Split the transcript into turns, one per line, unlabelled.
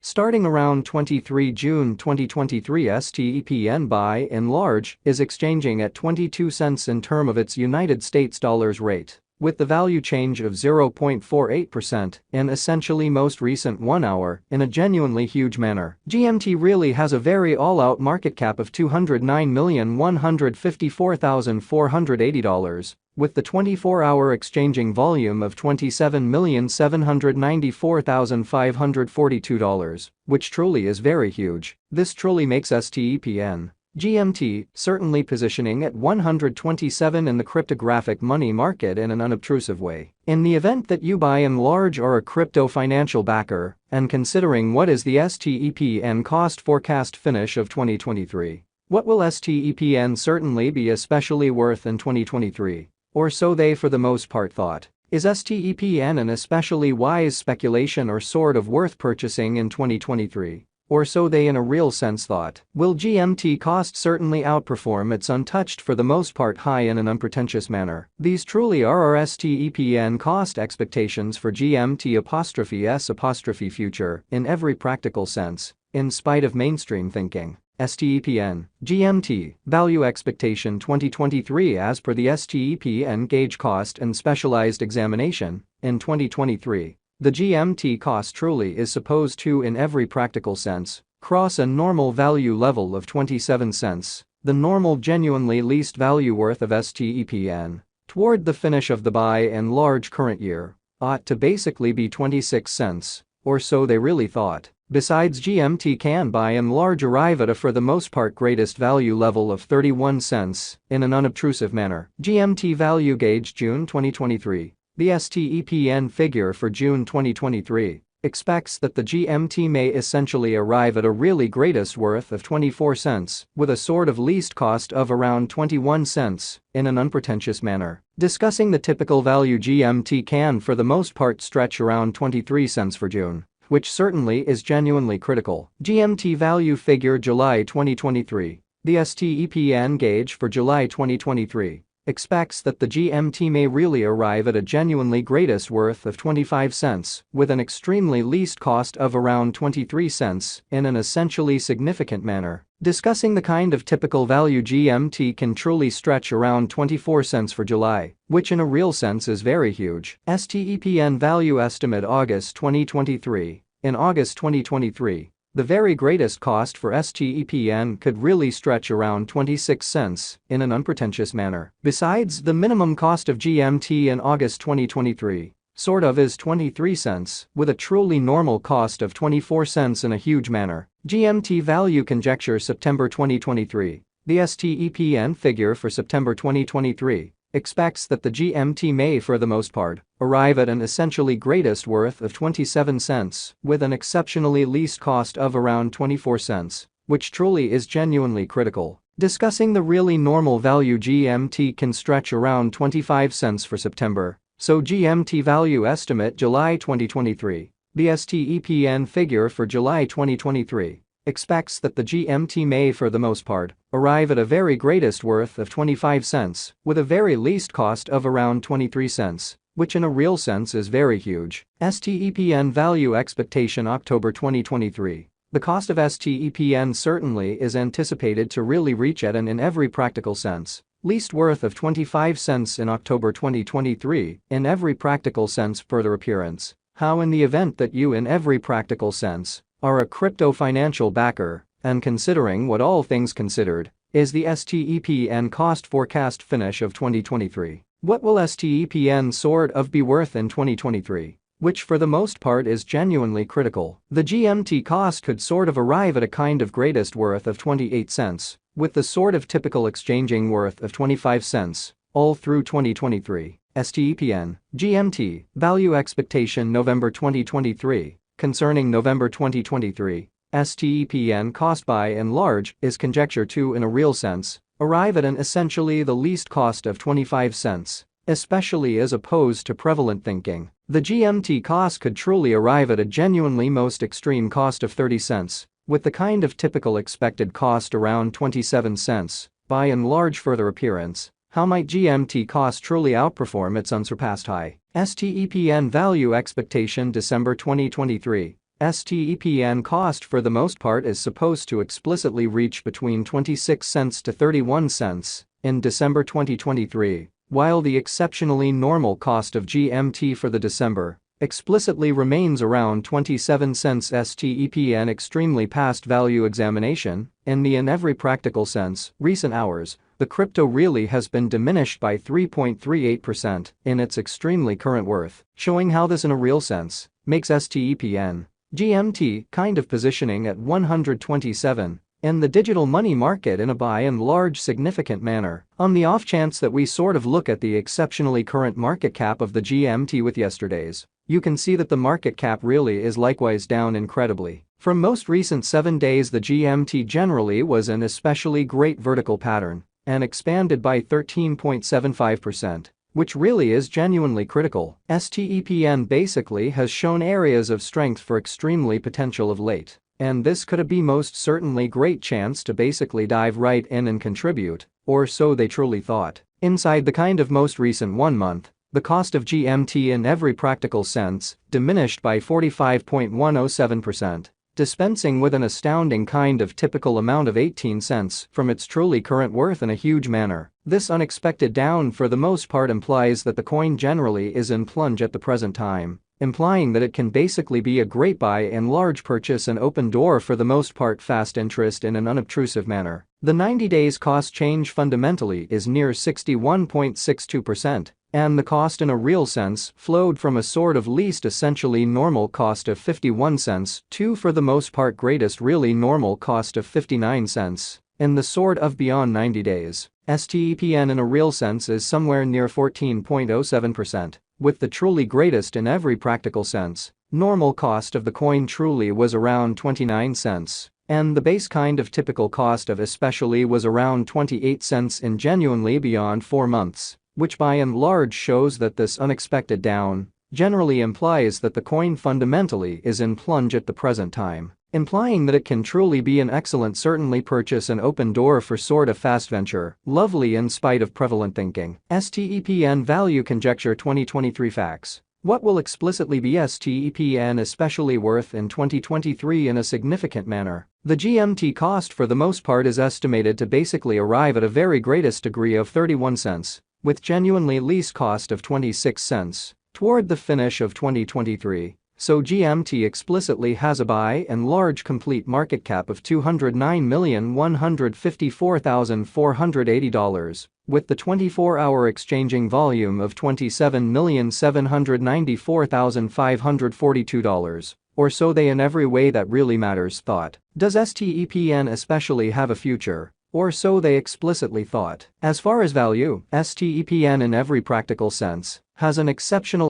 Starting around 23 June 2023, Stepn by and large is exchanging at 22 cents in term of its United States dollars rate, with the value change of 0.48% in essentially most recent 1 hour in a genuinely huge manner. GMT really has a very all-out market cap of $209,154,480, with the 24-hour exchanging volume of $27,794,542, which truly is very huge. This truly makes Stepn GMT certainly positioning at 127 in the cryptographic money market in an unobtrusive way. In the event that you by and large are a crypto financial backer, and considering what is the Stepn cost forecast finish of 2023, what will Stepn certainly be especially worth in 2023? Or so they for the most part thought. Is Stepn an especially wise speculation or sort of worth purchasing in 2023? Or so they in a real sense thought. Will GMT cost certainly outperform its untouched for the most part high in an unpretentious manner? These truly are our Stepn cost expectations for GMT'(S) future in every practical sense, in spite of mainstream thinking. Stepn GMT value expectation 2023 as per the Stepn gauge cost and specialized examination in 2023. The GMT cost truly is supposed to in every practical sense cross a normal value level of 27 cents, the normal genuinely least value worth of Stepn, toward the finish of the by and large current year, ought to basically be 26 cents, or so they really thought. Besides, GMT can by and large arrive at a for the most part greatest value level of 31 cents in an unobtrusive manner. GMT value gauge June 2023. The Stepn figure for June 2023 expects that the GMT may essentially arrive at a really greatest worth of 24 cents with a sort of least cost of around 21 cents in an unpretentious manner. Discussing the typical value, GMT can for the most part stretch around 23 cents for June, which certainly is genuinely critical. GMT value figure July 2023. The Stepn gauge for July 2023 expects that the GMT may really arrive at a genuinely greatest worth of 25 cents with an extremely least cost of around 23 cents in an essentially significant manner. Discussing the kind of typical value, GMT can truly stretch around 24 cents for July, which in a real sense is very huge. Stepn value estimate August 2023. In August 2023, the very greatest cost for Stepn could really stretch around 26 cents in an unpretentious manner. Besides, the minimum cost of GMT in August 2023 sort of is 23 cents with a truly normal cost of 24 cents in a huge manner. GMT value conjecture September 2023. The Stepn figure for September 2023 expects that the GMT may for the most part arrive at an essentially greatest worth of 27 cents with an exceptionally least cost of around 24 cents, which truly is genuinely critical. Discussing the really normal value, GMT can stretch around 25 cents for September, so GMT value estimate July 2023. The Stepn figure for July 2023 expects that the GMT may for the most part arrive at a very greatest worth of 25 cents with a very least cost of around 23 cents, which in a real sense is very huge. Stepn value expectation October 2023. The cost of Stepn certainly is anticipated to really reach at an in every practical sense least worth of 25 cents in October 2023 in every practical sense further appearance. How in the event that you in every practical sense are a crypto financial backer, and considering what all things considered, is the Stepn cost forecast finish of 2023. What will Stepn sort of be worth in 2023? Which for the most part is genuinely critical. The GMT cost could sort of arrive at a kind of greatest worth of 28 cents, with the sort of typical exchanging worth of 25 cents, all through 2023. Stepn GMT value expectation November 2023. Concerning November 2023, Stepn cost by and large is conjecture to in a real sense arrive at an essentially the least cost of 25 cents, especially as opposed to prevalent thinking. The GMT cost could truly arrive at a genuinely most extreme cost of 30 cents, with the kind of typical expected cost around 27 cents, by and large further appearance. How might GMT cost truly outperform its unsurpassed high? Stepn value expectation December 2023. STEPN cost for the most part is supposed to explicitly reach between 26 cents to 31 cents in December 2023, while the exceptionally normal cost of GMT for the December explicitly remains around 27 cents. STEPN extremely past value examination. In every practical sense, recent hours, the crypto really has been diminished by 3.38% in its extremely current worth, showing how this in a real sense makes STEPN GMT kind of positioning at 127 in the digital money market in a by and large significant manner. On the off chance that we sort of look at the exceptionally current market cap of the GMT with yesterday's, you can see that the market cap really is likewise down incredibly. From most recent 7 days, the GMT generally was an especially great vertical pattern and expanded by 13.75%, which really is genuinely critical. STEPN basically has shown areas of strength for extremely potential of late, and this could be most certainly great chance to basically dive right in and contribute, or so they truly thought. Inside the kind of most recent 1 month, the cost of GMT in every practical sense diminished by 45.107%. Dispensing with an astounding kind of typical amount of 18 cents from its truly current worth in a huge manner. This unexpected down for the most part implies that the coin generally is in plunge at the present time, implying that it can basically be a great buy and large purchase and open door for the most part fast interest in an unobtrusive manner. The 90 days cost change fundamentally is near 61.62%. And the cost in a real sense flowed from a sort of least essentially normal cost of 51 cents to for the most part greatest really normal cost of 59 cents. In the sort of beyond 90 days, STEPN in a real sense is somewhere near 14.07%, with the truly greatest in every practical sense. Normal cost of the coin truly was around 29 cents. And the base kind of typical cost of especially was around 28 cents in genuinely beyond 4 months. Which by and large shows that this unexpected down generally implies that the coin fundamentally is in plunge at the present time, implying that it can truly be an excellent certainly purchase and open door for sort of fast venture, lovely in spite of prevalent thinking. STEPN value conjecture 2023 facts. What will explicitly be STEPN especially worth in 2023 in a significant manner? The GMT cost for the most part is estimated to basically arrive at a very greatest degree of 31 cents. With genuinely least cost of 26 cents toward the finish of 2023, so GMT explicitly has a by and large complete market cap of $209,154,480, with the 24-hour exchanging volume of $27,794,542, or so they in every way that really matters thought. Does STEPN especially have a future? Or so they explicitly thought. As far as value, STEPN in every practical sense has an exceptional